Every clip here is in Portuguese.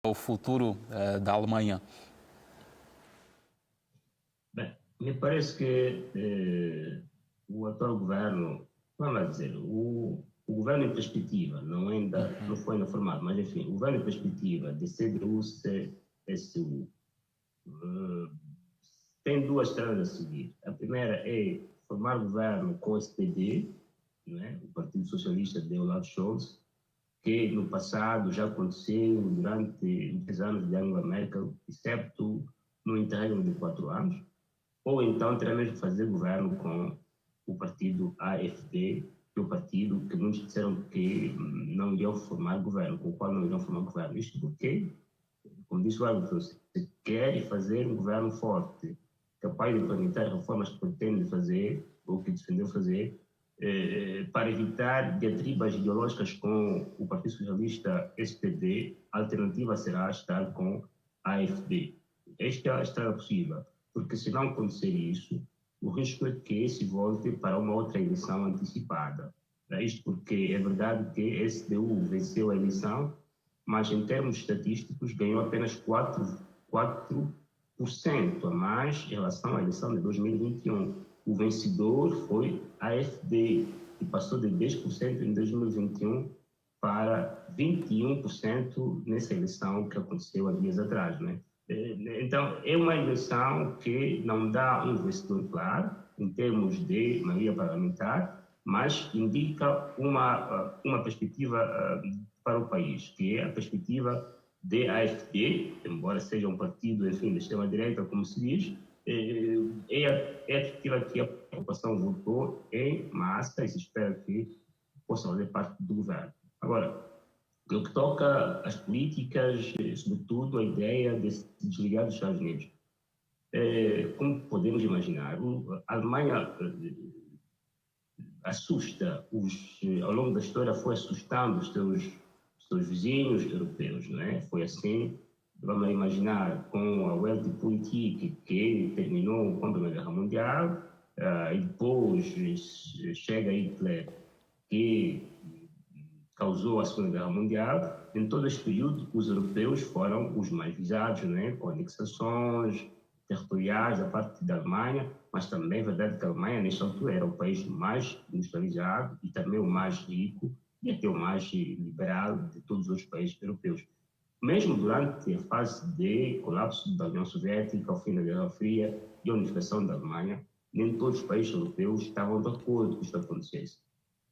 o futuro da Alemanha? Bem, me parece que o atual governo, vamos lá dizer, o governo em perspectiva, não foi ainda formado, mas enfim, o governo em perspectiva de CDU-CSU tem duas estradas a seguir. A primeira é formar governo com o SPD, né, o Partido Socialista de Olaf Scholz, que no passado já aconteceu durante os anos de Angela Merkel, exceto no interregno de 4 anos, ou então terá mesmo que fazer governo com o partido AfD, que é o partido que muitos disseram que não iriam formar governo, com o qual não iriam formar governo. Isto porque, como disse o árbitro, se quer fazer um governo forte, capaz de implementar reformas que pretende fazer, ou que defendeu fazer, para evitar diatribas ideológicas com o Partido Socialista SPD, a alternativa será estar com a AfD. Esta é a estrada possível, porque se não acontecer isso, o risco é que se volte para uma outra eleição antecipada. Isto porque é verdade que a SDU venceu a eleição, mas em termos estatísticos ganhou apenas 4% a mais em relação à eleição de 2021. O vencedor foi a AfD, que passou de 10% em 2021 para 21% nessa eleição que aconteceu há dias atrás, né? Então, é uma eleição que não dá um vencedor claro, em termos de maioria parlamentar, mas indica uma perspectiva para o país, que é a perspectiva de AfD, embora seja um partido, enfim, de extrema-direita, como se diz, é a perspectiva que a população votou em massa e se espera que possa fazer parte do governo. Agora, no que toca às políticas, sobretudo a ideia de se desligar dos Estados Unidos. Como podemos imaginar, a Alemanha assusta, ao longo da história foi assustando os seus vizinhos europeus, não é? Foi assim, vamos imaginar, com a Weltpolitik, que terminou com a Primeira Guerra Mundial, e depois chega Hitler, que causou a Segunda Guerra Mundial. Em todo este período, os europeus foram os mais visados, né, com anexações territoriais da parte da Alemanha, mas também é verdade que a Alemanha, nesta altura, era o país mais industrializado e também o mais rico e até o mais liberal de todos os países europeus. Mesmo durante a fase de colapso da União Soviética, ao fim da Guerra Fria e a unificação da Alemanha, nem todos os países europeus estavam de acordo que isto acontecesse.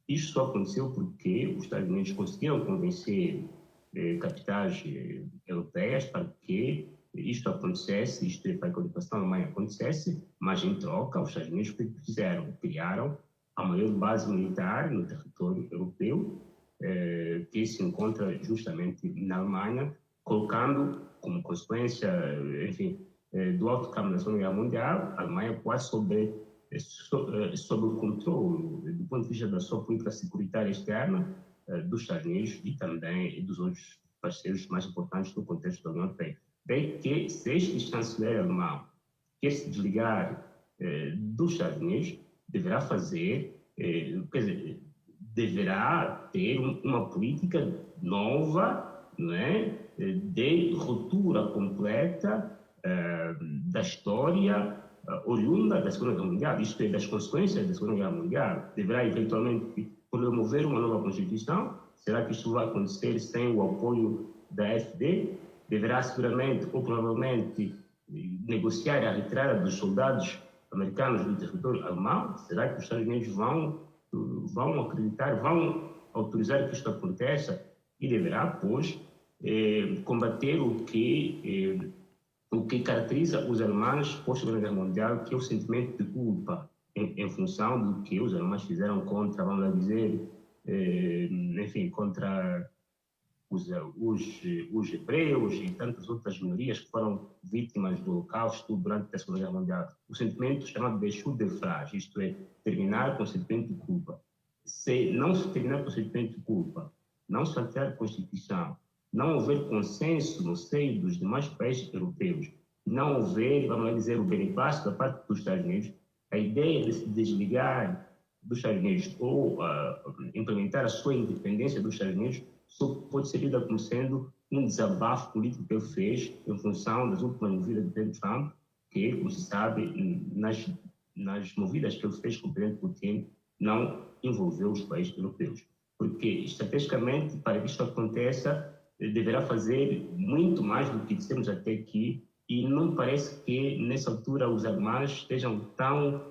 Isto só aconteceu porque os Estados Unidos conseguiram convencer capitais europeias para que isto acontecesse, isto é, para que a ocupação da Alemanha acontecesse, mas em troca, os Estados Unidos fizeram? Criaram a maior base militar no território europeu, que se encontra justamente na Alemanha, colocando como consequência, enfim, do alto câmbio da Segunda Guerra Mundial, a Alemanha quase sob o controle, do ponto de vista da sua política securitária externa, dos Estados Unidos e também dos outros parceiros mais importantes no contexto da União Europeia. Daí que, se este chanceler alemão quer se desligar dos Estados Unidos, deverá deverá ter uma política nova, não é? De ruptura completa da história oriunda da Segunda Guerra Mundial, isto é, das consequências da Segunda Guerra Mundial. Deverá eventualmente promover uma nova Constituição. Será que isto vai acontecer sem o apoio da AfD? Deverá seguramente ou provavelmente negociar a retirada dos soldados americanos do território alemão. Será que os Estados Unidos vão acreditar, vão autorizar que isto aconteça? E deverá, pois, combater o que caracteriza os alemães pós-Segunda Guerra Mundial, que é o sentimento de culpa, em função do que os alemães fizeram contra, vamos dizer, enfim, contra os hebreus e tantas outras minorias que foram vítimas do Holocausto durante a Segunda Guerra Mundial. O sentimento chamado de Schuldgefühl, isto é, terminar com o sentimento de culpa. Se não se terminar com o sentimento de culpa, não se alterar a Constituição, não houver consenso no seio dos demais países europeus, não houver, vamos dizer, o beneplácito da parte dos Estados Unidos, a ideia de se desligar dos Estados Unidos ou implementar a sua independência dos Estados Unidos só pode ser lida como sendo um desabafo político que ele fez em função das últimas movidas do presidente Trump, que, como se sabe, nas movidas que ele fez com o presidente Putin, não envolveu os países europeus. Porque, estrategicamente, para que isto aconteça, deverá fazer muito mais do que dissemos até aqui, e não parece que, nessa altura, os alemães estejam tão,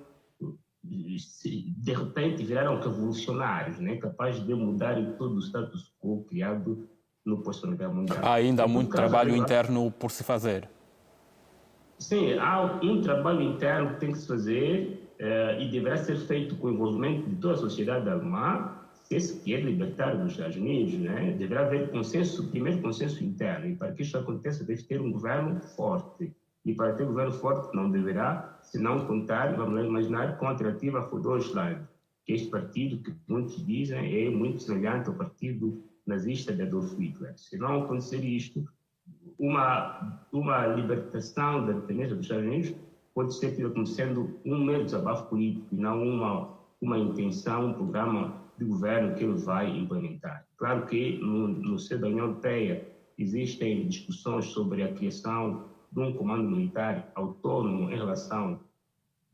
de repente, viraram revolucionários, né? Capazes de mudar todo o status quo criado no pós-Segunda Guerra Mundial. Há ainda muito trabalho interno por se fazer. Sim, há um trabalho interno que tem que se fazer e deverá ser feito com o envolvimento de toda a sociedade alemã, se quer libertar dos Estados Unidos, né? Deverá haver consenso, primeiro consenso interno, e para que isso aconteça deve ter um governo forte. E para ter um governo forte não deverá, se não contar, vamos lá imaginar, com a alternativa for Deutschland, que é este partido que muitos dizem é muito semelhante ao partido nazista de Adolf Hitler. Se não acontecer isto, uma libertação da dependência dos Estados Unidos pode ser tida como sendo um mero desabafo político e não uma intenção, um programa de governo que ele vai implementar. Claro que no seio da União Europeia existem discussões sobre a criação de um comando militar autônomo em relação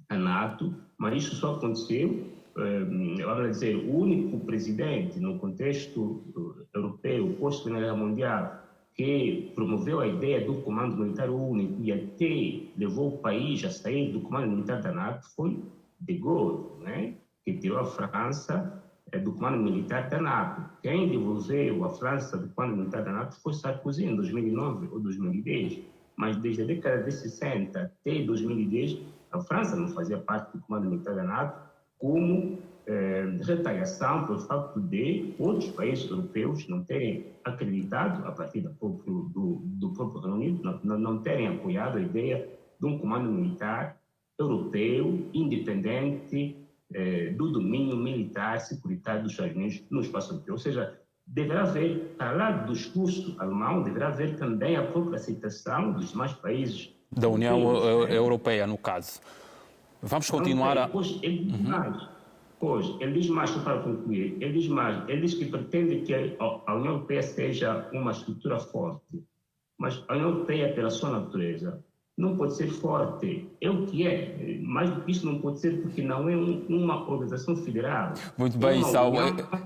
à NATO, mas isso só aconteceu, vamos dizer, o único presidente no contexto europeu pós-Segunda Guerra Mundial que promoveu a ideia do comando militar único e até levou o país a sair do comando militar da NATO foi de Gaulle, né? Que tirou a França do comando militar da NATO. Quem devolveu a França do comando militar da NATO foi Sarkozy em 2009 ou 2010. Mas desde a década de 60 até 2010, a França não fazia parte do comando militar da NATO, como retaliação pelo facto de outros países europeus não terem acreditado, a partir do próprio Reino Unido, não terem apoiado a ideia de um comando militar europeu independente do domínio militar securitário dos Estados Unidos no espaço europeu. Ou seja, deverá haver, para lá do discurso alemão, deverá haver também a própria aceitação dos demais países da União Europeia, no caso. Vamos continuar a... Pois, ele diz mais, só para concluir, ele diz que pretende que a União Europeia seja uma estrutura forte, mas a União Europeia, pela sua natureza, não pode ser forte. É o que é. Mais do que isso não pode ser porque não é uma organização federal. Muito bem, Saul.